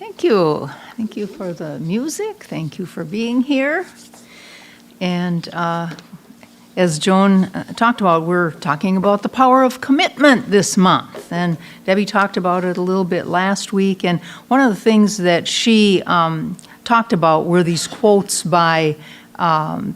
Thank you. Thank you for the music. Thank you for being here. And as Joan talked about, we're talking about the power of commitment this month. And Debbie talked about it a little bit last week. And one of the things that she talked about were these quotes by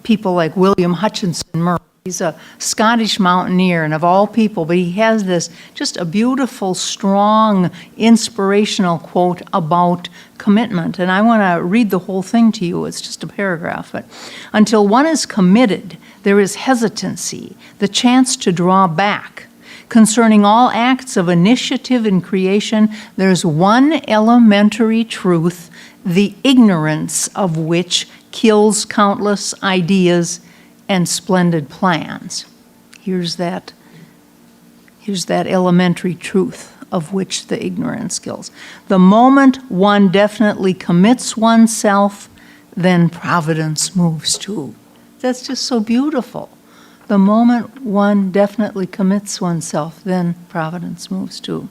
people like William Hutchinson Murray. He's a Scottish mountaineer, and of all people, but he has this just a beautiful, strong, inspirational quote about commitment. And I want to read the whole thing to you. It's just a paragraph. But until one is committed, there is hesitancy, the chance to draw back. Concerning all acts of initiative in creation, there's one elementary truth, the ignorance of which kills countless ideas and splendid plans. Here's that elementary truth of which the ignorance kills. The moment one definitely commits oneself, then providence moves too. That's just so beautiful. The moment one definitely commits oneself, then providence moves too.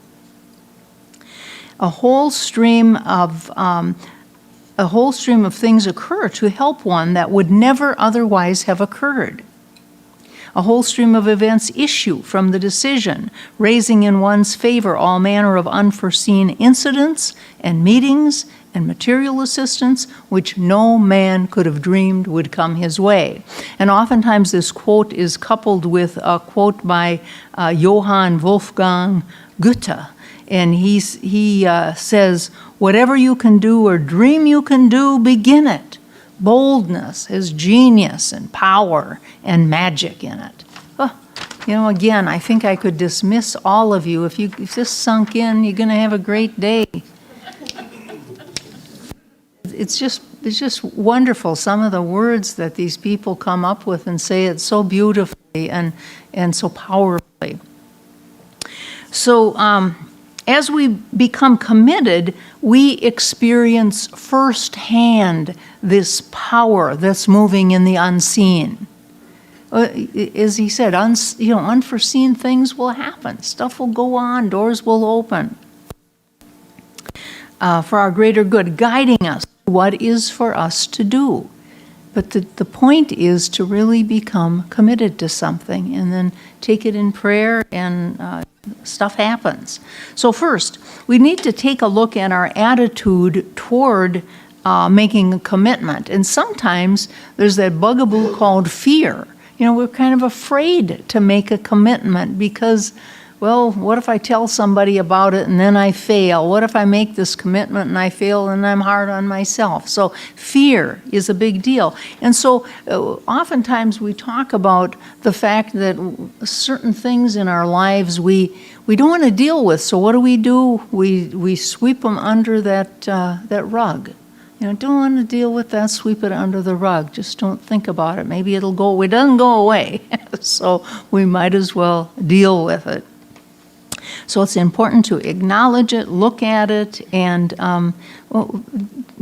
A whole stream of things occur to help one that would never otherwise have occurred. A whole stream of events issue from the decision, raising in one's favor all manner of unforeseen incidents and meetings and material assistance which no man could have dreamed would come his way. And oftentimes this quote is coupled with a quote by Johann Wolfgang Goethe. And he says, whatever you can do or dream you can do, begin it. Boldness has genius and power and magic in it. Oh, again, I think I could dismiss all of you. If this sunk in, you're going to have a great day. It's just wonderful, some of the words that these people come up with and say it so beautifully and so powerfully. So, as we become committed, we experience firsthand this power that's moving in the unseen. As he said, unforeseen things will happen. Stuff will go on. Doors will open for our greater good, guiding us to what is for us to do. But the point is to really become committed to something and then take it in prayer and stuff happens. So first, we need to take a look at our attitude toward making a commitment. And sometimes there's that bugaboo called fear. We're kind of afraid to make a commitment because, well, what if I tell somebody about it and then I fail? What if I make this commitment and I fail and I'm hard on myself? So fear is a big deal. And so oftentimes we talk about the fact that certain things in our lives we don't want to deal with. So what do? We sweep them under that rug. Don't want to deal with that, sweep it under the rug. Just don't think about it. Maybe it'll go away. It doesn't go away. So we might as well deal with it. So it's important to acknowledge it, look at it, and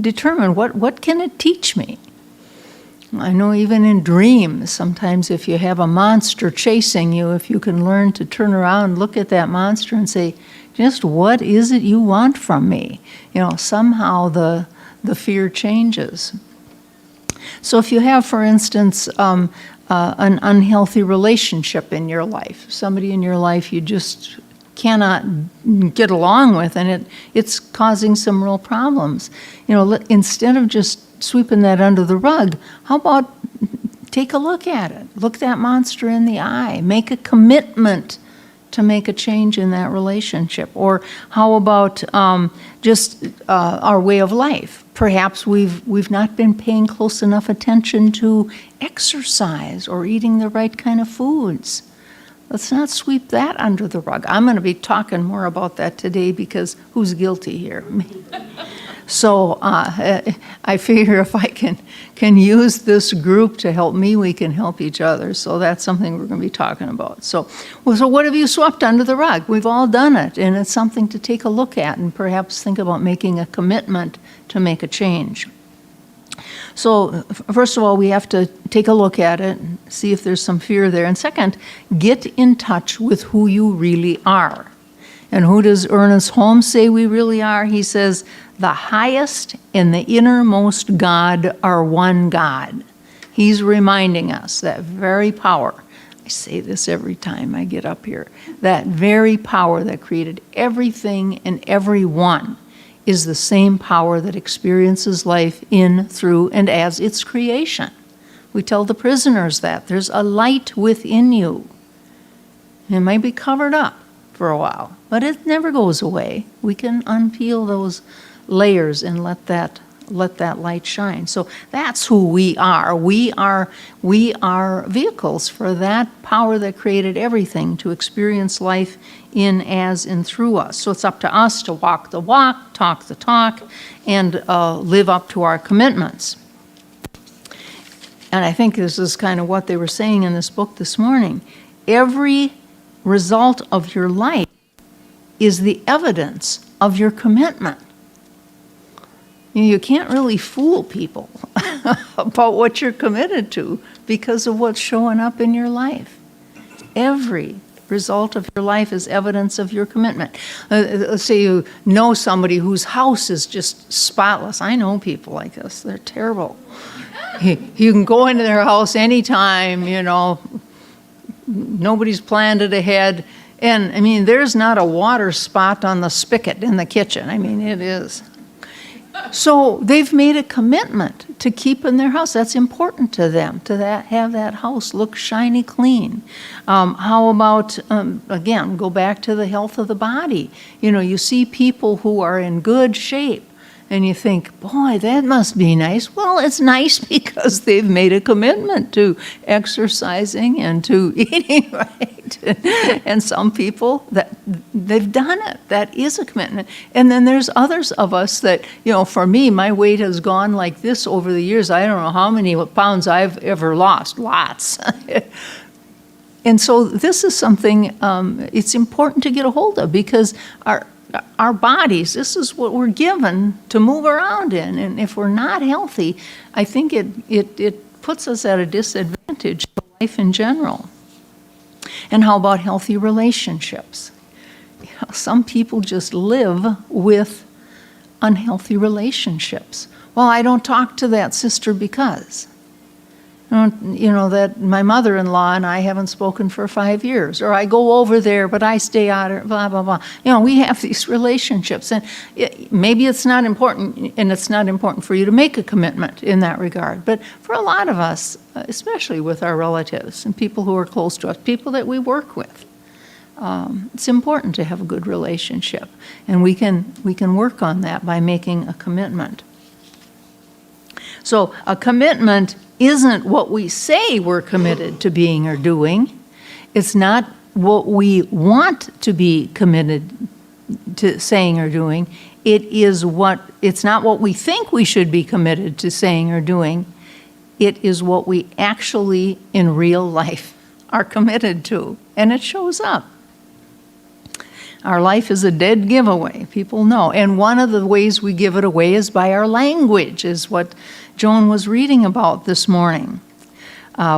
determine what can it teach me. I know even in dreams, sometimes if you have a monster chasing you, if you can learn to turn around, look at that monster and say, just what is it you want from me? Somehow the fear changes. So if you have, for instance, an unhealthy relationship in your life, somebody in your life you just cannot get along with, and it's causing some real problems. Instead of just sweeping that under the rug, how about take a look at it? Look that monster in the eye. Make a commitment to make a change in that relationship. Or how about just our way of life? Perhaps we've not been paying close enough attention to exercise or eating the right kind of foods. Let's not sweep that under the rug. I'm going to be talking more about that today because who's guilty here? So I figure if I can use this group to help me, we can help each other. So that's something we're going to be talking about. So what have you swept under the rug? We've all done it, and it's something to take a look at and perhaps think about making a commitment to make a change. So first of all, we have to take a look at it and see if there's some fear there. And second, get in touch with who you really are. And who does Ernest Holmes say we really are? He says, The highest and the innermost God are one God. He's reminding us that very power. I say this every time I get up here. That very power that created everything and everyone is the same power that experiences life in, through, and as its creation. We tell the prisoners that. There's a light within you. It might be covered up for a while, but it never goes away. We can unpeel those layers and let that light shine. So that's who we are. We are vehicles for that power that created everything to experience life in, as, and through us. So it's up to us to walk the walk, talk the talk, and live up to our commitments. And I think this is kind of what they were saying in this book this morning. Every result of your life is the evidence of your commitment. You can't really fool people about what you're committed to because of what's showing up in your life. Every result of your life is evidence of your commitment. Let's say you know somebody whose house is just spotless. I know people like this. They're terrible. You can go into their house anytime, nobody's planned it ahead. And, there's not a water spot on the spigot in the kitchen. It is. So they've made a commitment to keeping their house. That's important to them, to have that house look shiny clean. How about, again, go back to the health of the body. You see people who are in good shape, and you think, boy, that must be nice. Well, it's nice because they've made a commitment to exercising and to eating right. And some people, that they've done it. That is a commitment. And then there's others of us that, for me, my weight has gone like this over the years. I don't know how many pounds I've ever lost. Lots. And so this is something it's important to get a hold of, because our bodies, this is what we're given to move around in. And if we're not healthy, I think it puts us at a disadvantage to life in general. And how about healthy relationships? Some people just live with unhealthy relationships. Well, I don't talk to that sister because, that my mother-in-law and I haven't spoken for 5 years, or I go over there, but I stay out, or blah, blah, blah. We have these relationships, and maybe it's not important, and it's not important for you to make a commitment in that regard. But for a lot of us, especially with our relatives and people who are close to us, people that we work with, it's important to have a good relationship, and we can work on that by making a commitment. So a commitment isn't what we say we're committed to being or doing. It's not what we want to be committed to saying or doing. It's not what we think we should be committed to saying or doing. It is what we actually in real life are committed to, and it shows up. Our life is a dead giveaway, people know. And one of the ways we give it away is by our language, is what Joan was reading about this morning.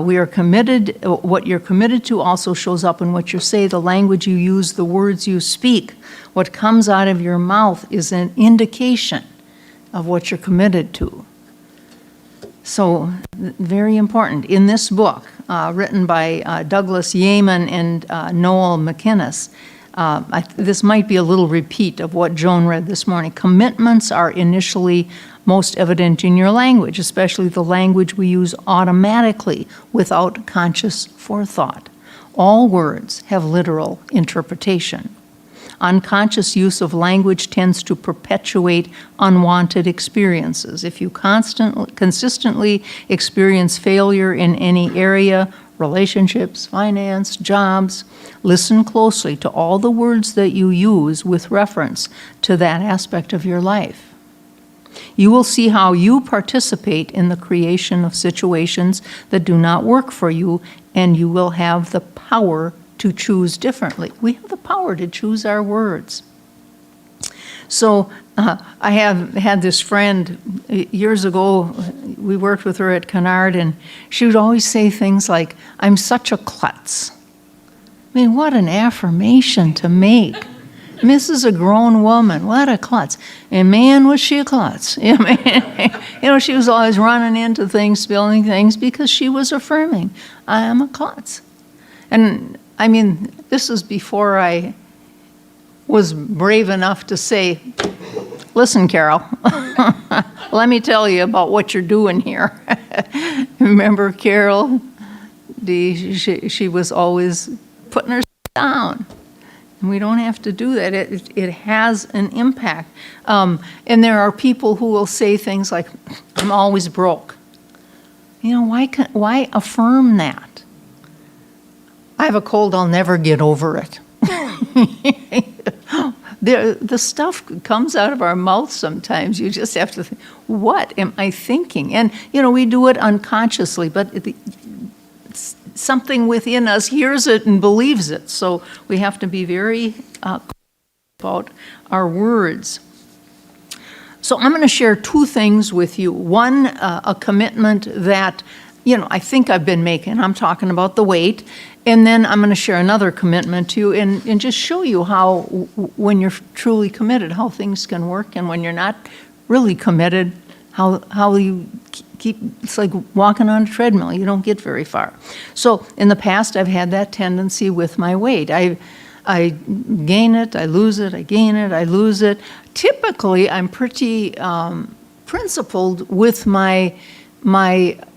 We are committed, what you're committed to also shows up in what you say, the language you use, the words you speak. What comes out of your mouth is an indication of what you're committed to. So, very important. In this book, written by Douglas Yeaman and Noel McInnes, this might be a little repeat of what Joan read this morning. Commitments are initially most evident in your language, especially the language we use automatically without conscious forethought. All words have literal interpretation. Unconscious use of language tends to perpetuate unwanted experiences. If you consistently experience failure in any area, relationships, finance, jobs, listen closely to all the words that you use with reference to that aspect of your life. You will see how you participate in the creation of situations that do not work for you, and you will have the power to choose differently. We have the power to choose our words. So I have had this friend years ago. We worked with her at Kennard, and she would always say things like, "I'm such a klutz." What an affirmation to make. Mrs. a grown woman, what a klutz. And man, was she a klutz. I mean, she was always running into things, spilling things, because she was affirming, I am a klutz. And I mean, this is before I was brave enough to say, listen, Carol, let me tell you about what you're doing here. Remember Carol? She was always putting herself down. And we don't have to do that. It has an impact. And there are people who will say things like, I'm always broke. Why affirm that? I have a cold, I'll never get over it. The stuff comes out of our mouth sometimes. You just have to think, what am I thinking? And, we do it unconsciously, but something within us hears it and believes it. So we have to be very about our words. So I'm going to share two things with you. One, a commitment that, I think I've been making. I'm talking about the weight. And then I'm going to share another commitment to you and just show you how, when you're truly committed, how things can work. And when you're not really committed, how you keep, it's like walking on a treadmill. You don't get very far. So in the past, I've had that tendency with my weight. I gain it, I lose it, I gain it, I lose it. Typically, I'm pretty principled with my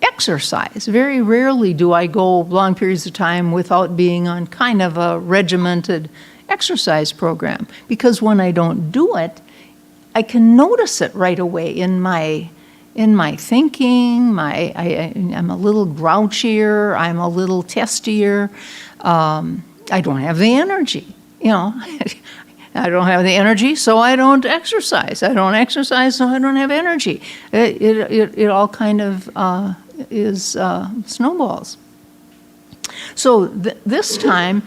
exercise. Very rarely do I go long periods of time without being on kind of a regimented exercise program. Because when I don't do it, I can notice it right away in my thinking. I'm a little grouchier. I'm a little testier. I don't have the energy. I don't have the energy, so I don't exercise. I don't exercise, so I don't have energy. It all kind of is snowballs. So this time,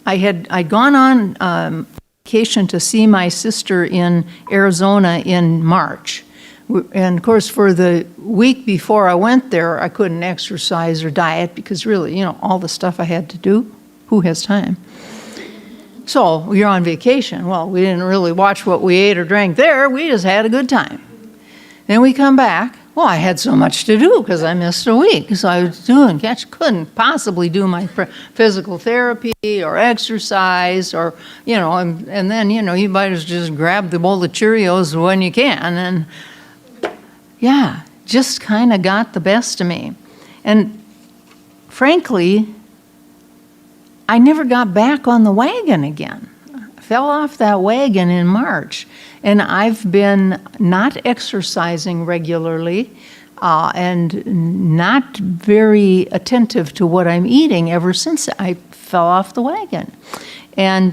I'd gone on vacation to see my sister in Arizona in March. And of course, for the week before I went there, I couldn't exercise or diet because really, all the stuff I had to do, who has time? So you're on vacation. Well, we didn't really watch what we ate or drank there. We just had a good time. Then we come back. Well, I had so much to do because I missed a week. So I was couldn't possibly do my physical therapy or exercise or, and then, you might as well just grab the bowl of Cheerios when you can. And yeah, just kind of got the best of me. And frankly, I never got back on the wagon again. I fell off that wagon in March. And I've been not exercising regularly and not very attentive to what I'm eating ever since I fell off the wagon. And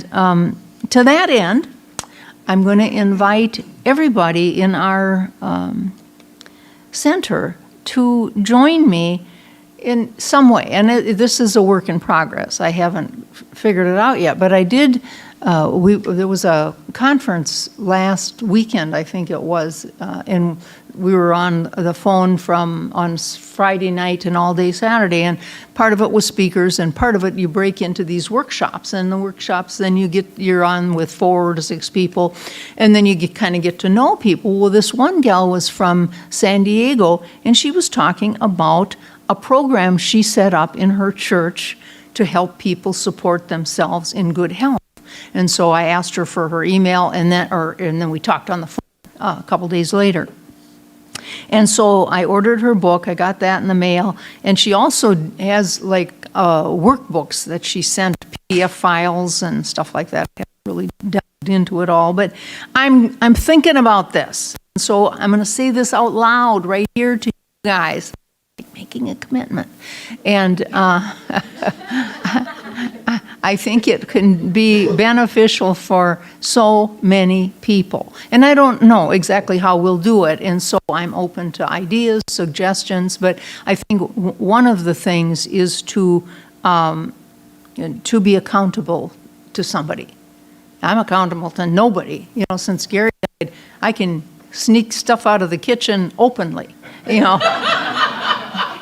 to that end, I'm going to invite everybody in our center to join me in some way. And this is a work in progress. I haven't figured it out yet, but I did. There was a conference last weekend, I think it was, and we were on the phone on Friday night and all day Saturday, and part of it was speakers, and part of it you break into these workshops, and the workshops then you're on with 4 to 6 people, and then you kind of get to know people. Well, this one gal was from San Diego, and she was talking about a program she set up in her church to help people support themselves in good health. And so I asked her for her email, and then we talked on the phone a couple days later. And so I ordered her book. I got that in the mail, and she also has workbooks that she sent, PDF files and stuff like that. I haven't really delved into it all, but I'm thinking about this. So I'm going to say this out loud right here to you guys, making a commitment, and I think it can be beneficial for so many people. And I don't know exactly how we'll do it, and so I'm open to ideas, suggestions, but I think one of the things is to be accountable to somebody. I'm accountable to nobody. Since Gary died, I can sneak stuff out of the kitchen openly,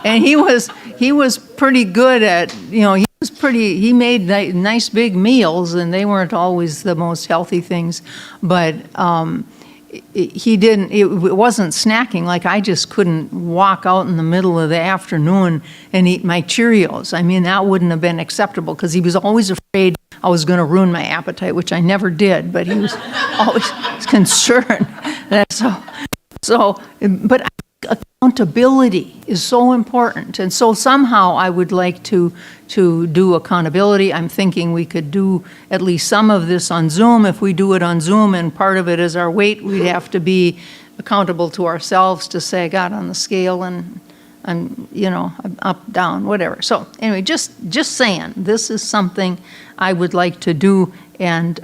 And he was pretty good at, he was he made nice big meals, and they weren't always the most healthy things, but it wasn't snacking. Like, I just couldn't walk out in the middle of the afternoon and eat my Cheerios. I mean, that wouldn't have been acceptable, because he was always afraid I was going to ruin my appetite, which I never did, but he was always concerned. But accountability is so important, and so somehow I would like to do accountability. I'm thinking we could do at least some of this on Zoom. If we do it on Zoom and part of it is our weight, we'd have to be accountable to ourselves to say, I got on the scale and I'm up, down, whatever. So anyway, just saying, this is something I would like to do, and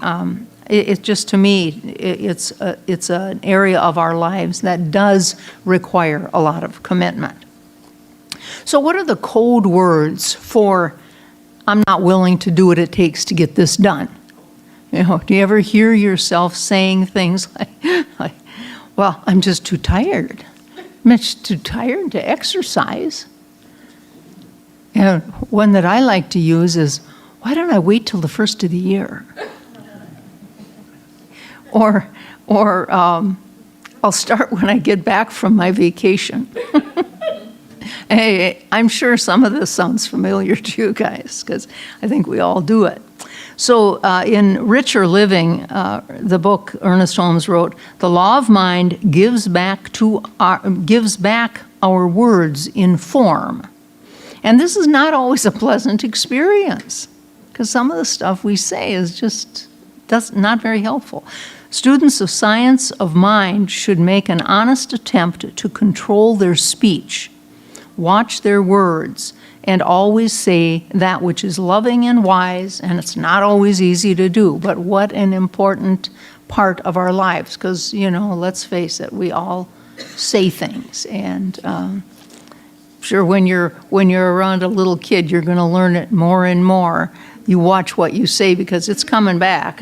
it just, to me, it's an area of our lives that does require a lot of commitment. So what are the code words for I'm not willing to do what it takes to get this done? Do you ever hear yourself saying things like, well, I'm just too tired. I'm just too tired to exercise. And one that I like to use is, why don't I wait till the first of the year? Or I'll start when I get back from my vacation. Hey, I'm sure some of this sounds familiar to you guys, because I think we all do it. So in Richer Living, the book Ernest Holmes wrote, the law of mind gives back our words in form. And this is not always a pleasant experience, because some of the stuff we say is just not very helpful. Students of science of mind should make an honest attempt to control their speech, watch their words, and always say that which is loving and wise, and it's not always easy to do, but what an important part of our lives, because, let's face it, we all say things, and sure, when you're around a little kid, you're going to learn it more and more. You watch what you say, because it's coming back.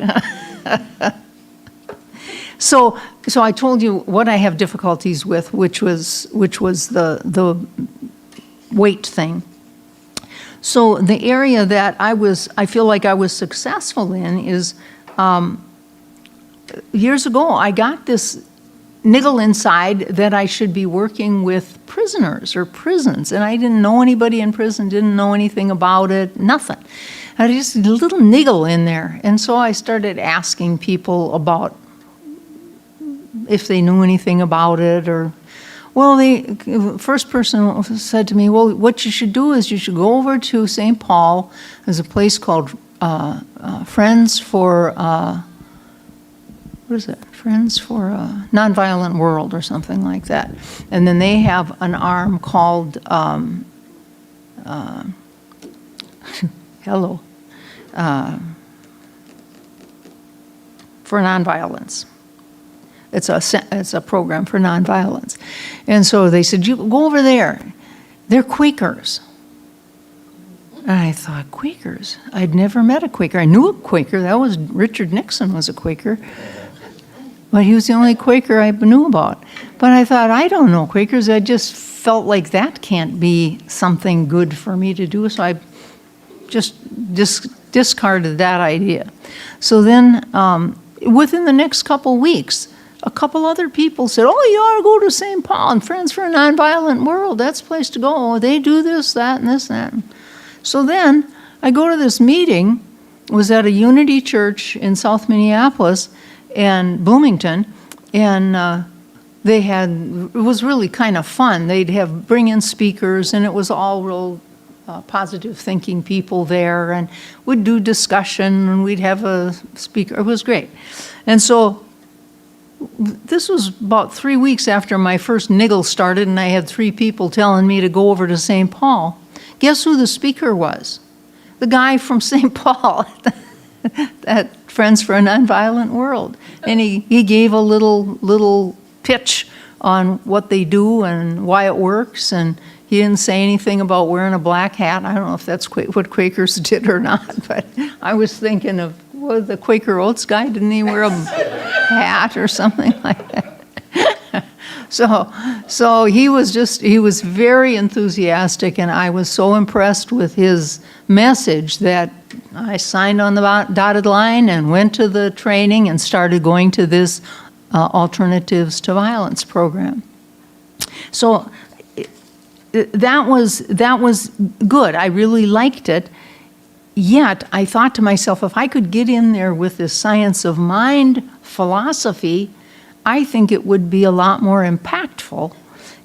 So I told you what I have difficulties with, which was the weight thing. So the area that I feel like I was successful in is, years ago, I got this niggle inside that I should be working with prisoners or prisons, and I didn't know anybody in prison, didn't know anything about it, nothing. I had just a little niggle in there, and so I started asking people about if they knew anything about it, or, well, the first person said to me, well, what you should do is you should go over to St. Paul. There's a place called Friends for, what is it? Friends for a Nonviolent World or something like that. And then they have an arm called, for nonviolence. It's a program for nonviolence. And so they said, you go over there. They're Quakers. And I thought, Quakers? I'd never met a Quaker. I knew a Quaker. That was Richard Nixon was a Quaker. But he was the only Quaker I knew about. But I thought, I don't know Quakers. I just felt like that can't be something good for me to do. So I just discarded that idea. So then within the next couple weeks, a couple other people said, oh, you ought to go to St. Paul and Friends for a Nonviolent World. That's the place to go. They do this, that, and this, and that. So then I go to this meeting. It was at a Unity Church in South Minneapolis and Bloomington, and it was really kind of fun. They'd bring in speakers, and it was all real positive thinking people there, and we'd do discussion, and we'd have a speaker. It was great. And so this was about 3 weeks after my first niggle started, and I had 3 people telling me to go over to St. Paul. Guess who the speaker was? The guy from St. Paul at Friends for a Nonviolent World. And he gave a little pitch on what they do and why it works, and he didn't say anything about wearing a black hat. I don't know if that's what Quakers did or not, but I was thinking of, well, the Quaker Oats guy, didn't he wear a hat or something like that? So he was very enthusiastic, and I was so impressed with his message that I signed on the dotted line and went to the training and started going to this Alternatives to Violence program. So that was good. I really liked it. Yet I thought to myself, if I could get in there with this science of mind philosophy, I think it would be a lot more impactful.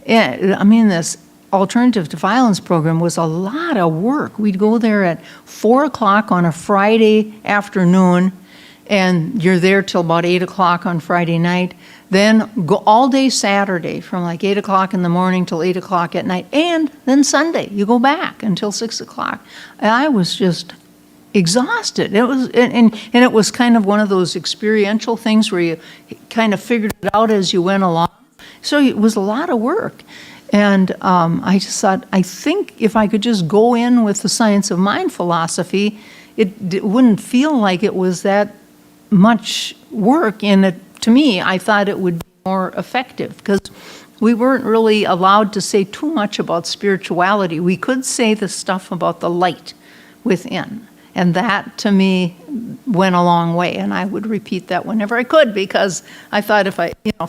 I mean, this Alternative to Violence program was a lot of work. We'd go there at 4 o'clock on a Friday afternoon, and you're there till about 8 o'clock on Friday night. Then go all day Saturday from like 8 o'clock in the morning till 8 o'clock at night. And then Sunday, you go back until 6 o'clock. And I was just exhausted. It was, and it was kind of one of those experiential things where you kind of figured it out as you went along. So it was a lot of work. And I just thought, I think if I could just go in with the science of mind philosophy, it wouldn't feel like it was that much work. And to me, I thought it would be more effective because we weren't really allowed to say too much about spirituality. We could say the stuff about the light within. And that, to me, went a long way. And I would repeat that whenever I could, because I thought if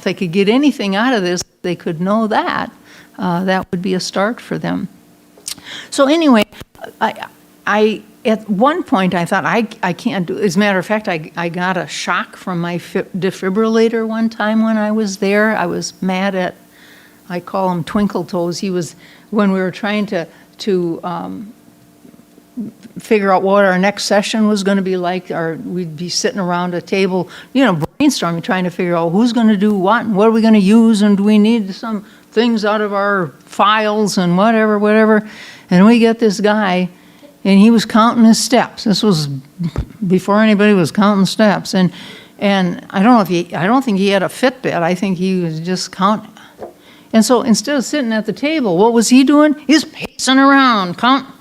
they could get anything out of this, they could know that. That would be a start for them. So anyway, I at one point I thought I can't do. As a matter of fact, I got a shock from my defibrillator one time when I was there. I was mad at, I call him Twinkle Toes. He was, when we were trying to figure out what our next session was going to be like, or we'd be sitting around a table, brainstorming, trying to figure out who's going to do what and what are we going to use, and do we need some things out of our files and whatever. And we get this guy, and he was counting his steps. This was before anybody was counting steps, and I don't think he had a Fitbit. I think he was just counting. And so instead of sitting at the table, what was he doing? He's pacing around, counting.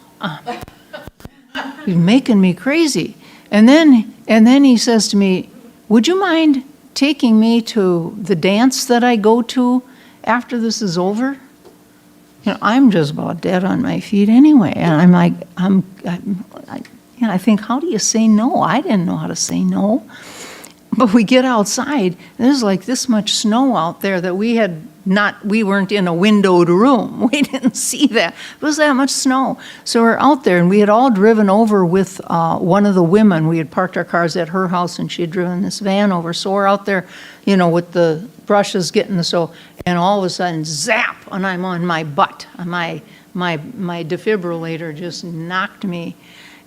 He's making me crazy. And then he says to me, "Would you mind taking me to the dance that I go to after this is over?" I'm just about dead on my feet anyway. And I'm like, I think, how do you say no? I didn't know how to say no. But we get outside, and there's like this much snow out there that we weren't in a windowed room. We didn't see that. It was that much snow. So we're out there, and we had all driven over with one of the women. We had parked our cars at her house, and she had driven this van over. So we're out there, with the brushes getting the snow, and all of a sudden, zap, and I'm on my butt. My defibrillator just knocked me,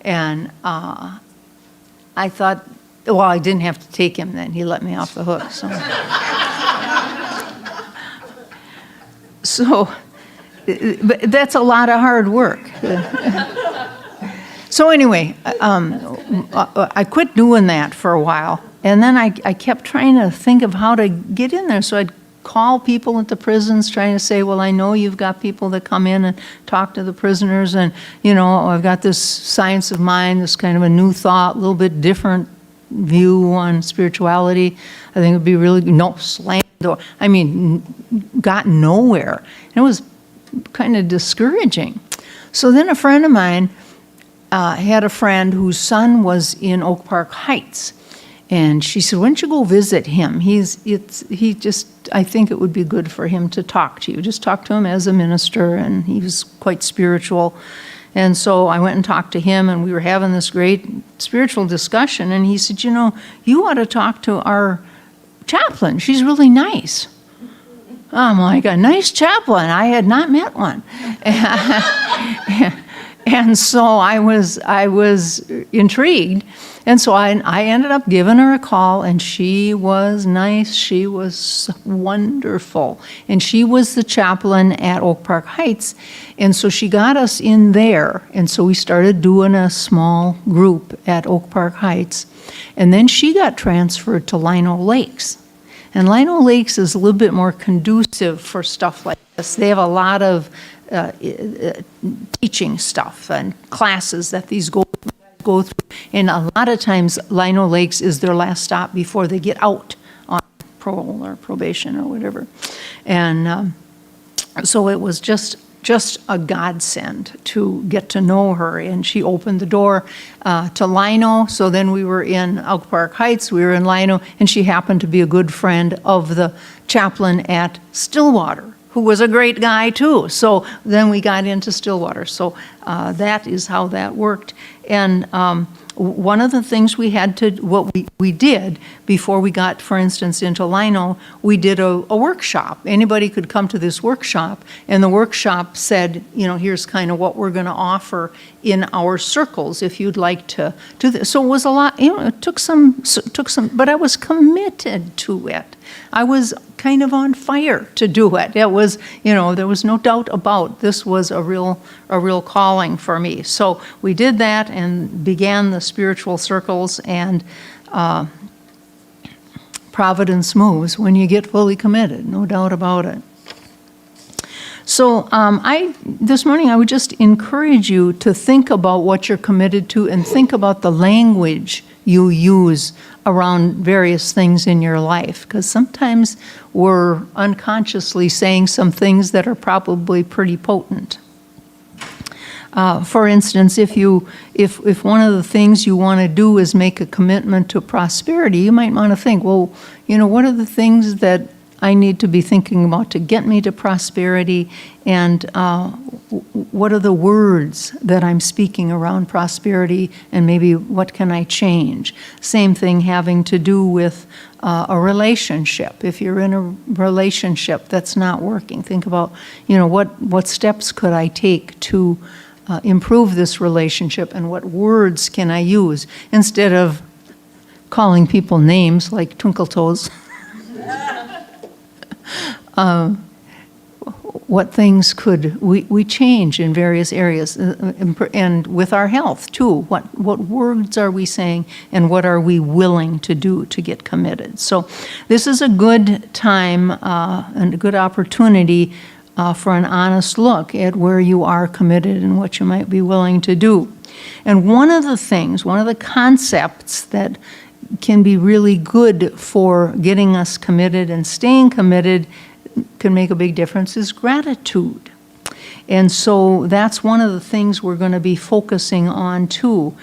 and I thought, well, I didn't have to take him then. He let me off the hook. So but that's a lot of hard work. So anyway, I quit doing that for a while. And then I kept trying to think of how to get in there. So I'd call people at the prisons trying to say, well, I know you've got people that come in and talk to the prisoners. And, I've got this science of mind, this kind of a new thought, a little bit different view on spirituality. I think it would be really slammed door. I mean, got nowhere. And it was kind of discouraging. So then a friend of mine had a friend whose son was in Oak Park Heights, and she said, "Why don't you go visit him? I think it would be good for him to talk to you. Just talk to him as a minister," and he was quite spiritual. And so I went and talked to him, and we were having this great spiritual discussion, and he said, you ought to talk to our chaplain. She's really nice. I'm like, a nice chaplain? I had not met one. And so I was intrigued. And so I ended up giving her a call, and she was nice. She was wonderful. And she was the chaplain at Oak Park Heights. And so she got us in there. And so we started doing a small group at Oak Park Heights. And then she got transferred to Lino Lakes. And Lino Lakes is a little bit more conducive for stuff like this. They have a lot of teaching stuff and classes that these go through. And a lot of times, Lino Lakes is their last stop before they get out on parole or probation or whatever. And So it was just a godsend to get to know her, and she opened the door to Lino. So then we were in Oak Park Heights, we were in Lino, and she happened to be a good friend of the chaplain at Stillwater, who was a great guy too. So then we got into Stillwater. So that is how that worked. And one of the things what we did before we got, for instance, into Lino, we did a workshop. Anybody could come to this workshop, and the workshop said, here's kind of what we're going to offer in our circles if you'd like to do this. So it was a lot, it took some, but I was committed to it. I was kind of on fire to do it. It was, there was no doubt about this was a real calling for me. So we did that and began the spiritual circles, and providence moves when you get fully committed, no doubt about it. So this morning I would just encourage you to think about what you're committed to and think about the language you use around various things in your life, because sometimes we're unconsciously saying some things that are probably pretty potent. For instance, if one of the things you want to do is make a commitment to prosperity, you might want to think, well, what are the things that I need to be thinking about to get me to prosperity, and what are the words that I'm speaking around prosperity, and maybe what can I change? Same thing having to do with a relationship. If you're in a relationship that's not working, think about, what steps could I take to improve this relationship, and what words can I use instead of calling people names like Twinkle Toes. What things could we change in various areas, and with our health too? What words are we saying, and what are we willing to do to get committed? So this is a good time and a good opportunity for an honest look at where you are committed and what you might be willing to do. And one of the concepts that can be really good for getting us committed and staying committed, can make a big difference, is gratitude. And so that's one of the things we're going to be focusing on too.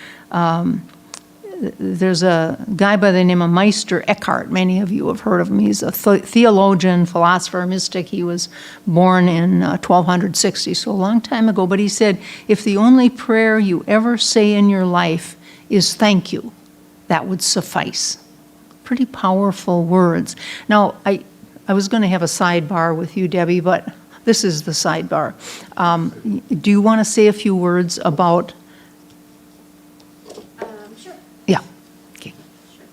There's a guy by the name of Meister Eckhart. Many of you have heard of him. He's a theologian, philosopher, mystic. He was born in 1260, so a long time ago. But he said, if the only prayer you ever say in your life is thank you, that would suffice. Pretty powerful words. Now, I was going to have a sidebar with you, Debbie, but this is the sidebar. Do you want to say a few words about? Sure. Yeah. Okay. Sure.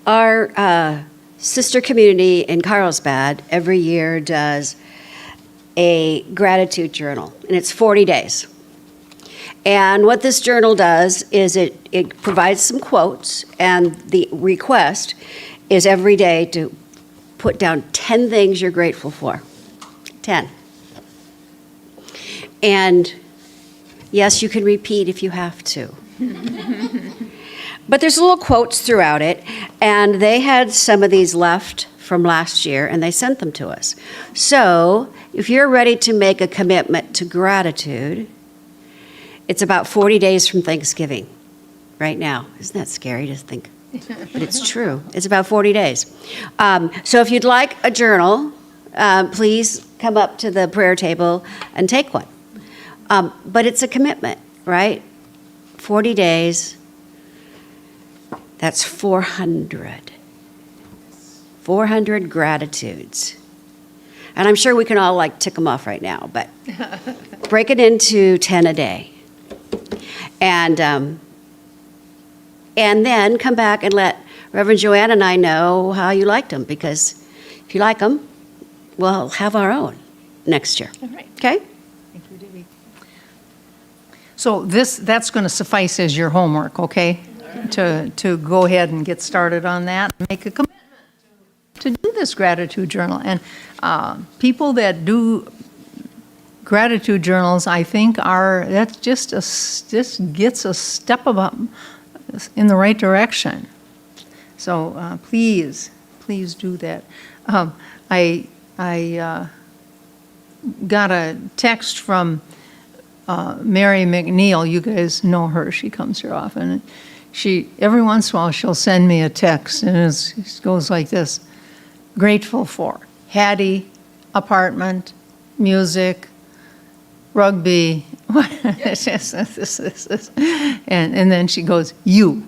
Our sister community in Carlsbad every year does a gratitude journal, and it's 40 days. And what this journal does is it provides some quotes, and the request is every day to put down 10 things you're grateful for. 10. And yes, you can repeat if you have to. But there's little quotes throughout it, and they had some of these left from last year, and they sent them to us. So if you're ready to make a commitment to gratitude, it's about 40 days from Thanksgiving right now. Isn't that scary to think? But it's true. It's about 40 days. So if you'd like a journal, please come up to the prayer table and take one. But it's a commitment, right? 40 days, that's 400. 400 gratitudes. And I'm sure we can all tick them off right now, but break it into 10 a day. And then come back and let Reverend Joanne and I know how you liked them, because if you like them, we'll have our own next year. All right. Okay? Thank you, Debbie. So that's going to suffice as your homework, okay? To go ahead and get started on that, make a commitment to do this gratitude journal. And people that do gratitude journals, I think, that just gets a step in the right direction. So please please do that. I got a text from Mary McNeil. You guys know her. She comes here often. Every once in a while, she'll send me a text, and it goes like this: grateful for Hattie, apartment, music, rugby, and then she goes, you.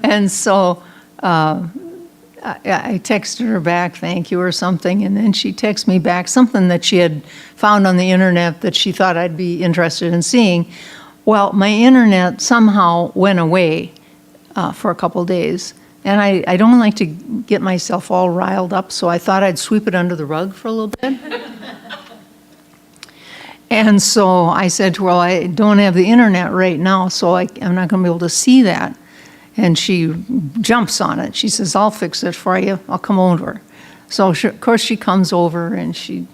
And so I texted her back, thank you, or something, and then she texted me back something that she had found on the internet that she thought I'd be interested in seeing. Well, my internet somehow went away for a couple days, and I don't like to get myself all riled up, so I thought I'd sweep it under the rug for a little bit. And so I said to her, well, I don't have the internet right now, so I'm not going to be able to see that. And she jumps on it. She says, I'll fix it for you. I'll come over. So, of course, she comes over, and she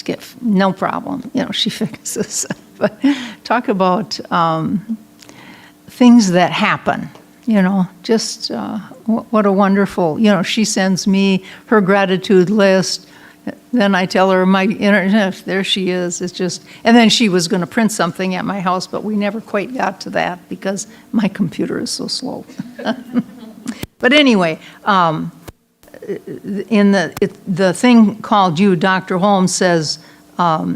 gets no problem. She fixes it. But talk about things that happen, just what a wonderful, she sends me her gratitude list. Then I tell her my internet, there she is. It's just, and then she was going to print something at my house, but we never quite got to that because my computer is so slow. But anyway, in the thing called You, Dr. Holmes says,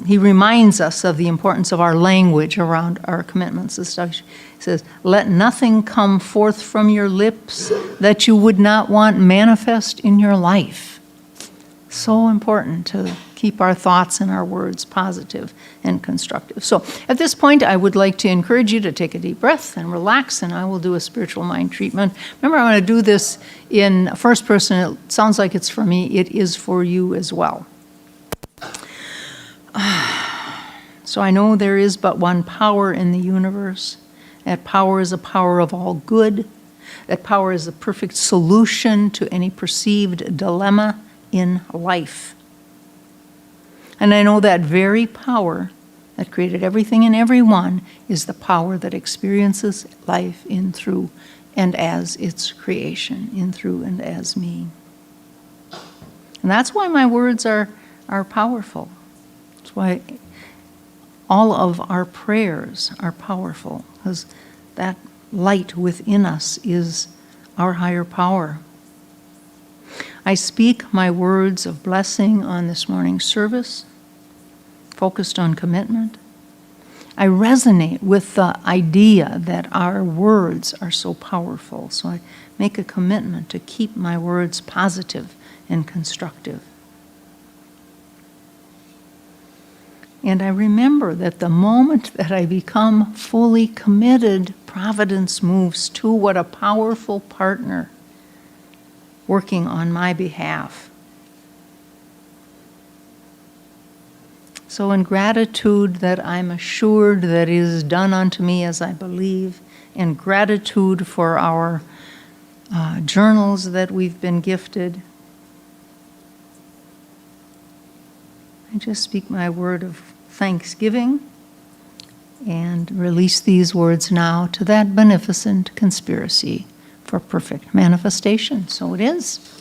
he reminds us of the importance of our language around our commitments and stuff. He says, let nothing come forth from your lips that you would not want manifest in your life. So important to keep our thoughts and our words positive and constructive. So at this point, I would like to encourage you to take a deep breath and relax, and I will do a spiritual mind treatment. Remember, I'm going to do this in first person. It sounds like it's for me. It is for you as well. So I know there is but one power in the universe. That power is a power of all good. That power is the perfect solution to any perceived dilemma in life. And I know that very power that created everything and everyone is the power that experiences life in, through, and as its creation, in, through, and as me. And that's why my words are powerful. That's why all of our prayers are powerful, because that light within us is our higher power. I speak my words of blessing on this morning's service, focused on commitment. I resonate with the idea that our words are so powerful, so I make a commitment to keep my words positive and constructive. And I remember that the moment that I become fully committed, providence moves to what a powerful partner working on my behalf. So in gratitude that I'm assured that it is done unto me as I believe, and gratitude for our journals that we've been gifted, I just speak my word of thanksgiving and release these words now to that beneficent conspiracy for perfect manifestation. So it is.